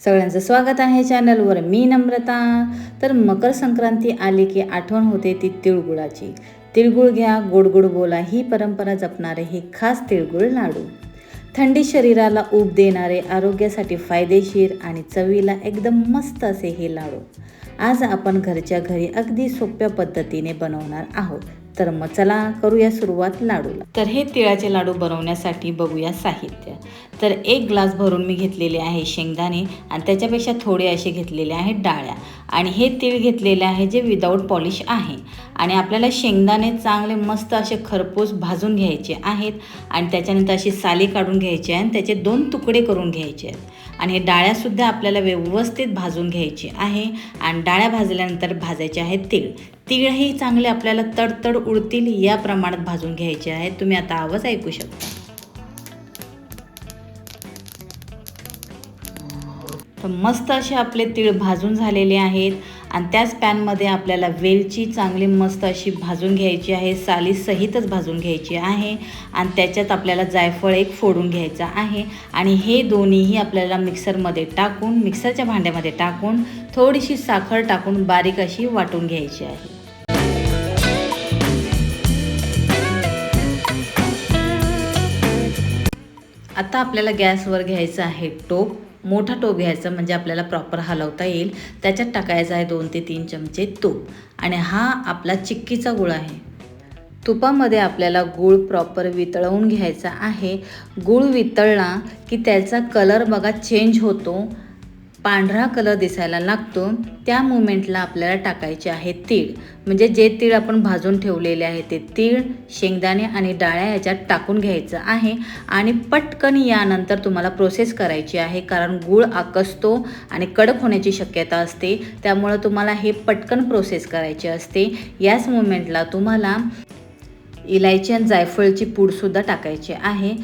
सगळ्यांचं स्वागत आहे चॅनलवर. मी नम्रता. तर मकर संक्रांती आली की आठवण होते ती तिळगुळाची. तिळगुळ घ्या, गोड गोड बोला, ही परंपरा जपणारे हे खास तिळगुळ लाडू. थंडी शरीराला ऊब देणारे, आरोग्यासाठी फायदेशीर आणि चवीला एकदम मस्त असे हे लाडू आज आपण घरच्या घरी अगदी सोप्या पद्धतीने बनवणार आहोत. तर मग चला करूया सुरुवात लाडूला. तर हे तिळाचे लाडू बनवण्यासाठी बघूया साहित्य. तर 1 ग्लास भरून मी घेतलेले आहे शेंगदाणे आणि त्याच्यापेक्षा थोडे असे घेतलेले आहेत डाळ्या. आणि हे तीळ घेतलेले आहे जे विदाऊट पॉलिश आहे. आणि आपल्याला शेंगदाणे चांगले मस्त असे खरपूस भाजून घ्यायचे आहेत आणि त्याच्यानंतर अशी साली काढून घ्यायची आहे आणि त्याचे 2 तुकडे करून घ्यायचे आहेत. आणि हे डाळ्यासुद्धा आपल्याला व्यवस्थित भाजून घ्यायची आहे. आणि डाळ्या भाजल्यानंतर भाजायचे आहेत तीळ. तीळही चांगले आपल्याला तडतड उडतील या प्रमाणात भाजून घ्यायचे आहेत. तुम्ही आता आवाज ऐकू शकता. तर मस्त असे आपले तीळ भाजून झालेले आहेत. आणि त्याच पॅनमध्ये आपल्याला वेलची चांगली मस्त अशी भाजून घ्यायची आहे, सालीसहितच भाजून घ्यायची आहे. आणि त्याच्यात आपल्याला जायफळ एक फोडून घ्यायचं आहे. आणि हे दोन्हीही आपल्याला मिक्सरमध्ये टाकून, मिक्सरच्या भांड्यामध्ये टाकून थोडीशी साखर टाकून बारीक अशी वाटून घ्यायची आहे. आता आपल्याला गॅसवर घ्यायचं आहे टोप. मोठा टोप घ्यायचा म्हणजे आपल्याला प्रॉपर हलवता येईल. त्याच्यात टाकायचं आहे 2 ते 3 चमचे तूप. आणि हा आपला चिक्कीचा गूळ आहे. तुपामध्ये आपल्याला गूळ प्रॉपर वितळवून घ्यायचा आहे. गूळ वितळला की त्याचा कलर बघा चेंज होतो, पांढरा कलर दिसायला लागतो. त्या मोमेंटला आपल्याला टाकायचे आहे तीळ. म्हणजे जे तीळ आपण भाजून ठेवलेले आहे ते तीळ, शेंगदाणे आणि डाळ्या याच्यात टाकून घ्यायचं आहे. आणि पटकन यानंतर तुम्हाला प्रोसेस करायची आहे, कारण गूळ आकसतो आणि कडक होण्याची शक्यता असते. त्यामुळं तुम्हाला हे पटकन प्रोसेस करायची असते. याच मोमेंटला तुम्हाला इलायची आणि जायफळची पूडसुद्धा टाकायची आहे.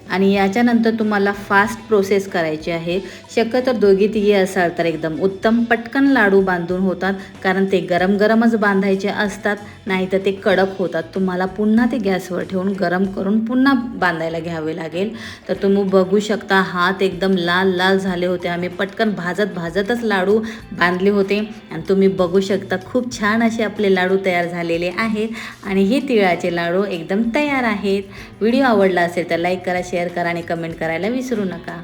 आणि याच्यानंतर तुम्हाला फास्ट प्रोसेस करायची आहे. शक्यतो दोघी तिघी असाल तर एकदम उत्तम. पटकन लाडू बांधून होतात, कारण ते गरम गरमच बांधायचे असतात, नाही तर ते कडक होतात. तुम्हाला पुन्हा ते गॅसवर ठेवून गरम करून पुन्हा बांधायला घ्यावे लागेल. तर तुम्ही बघू शकता हात एकदम लाल लाल झाले होते. आम्ही पटकन भाजतच लाडू बांधले होते. आणि तुम्ही बघू शकता खूप छान असे आपले लाडू तयार झालेले आहेत. आणि हे तिळाचे लाडू एकदम तयार आहेत. व्हिडिओ आवडला असेल तर लाईक करा, शेअर करा आणि कमेंट करायला विसरू नका.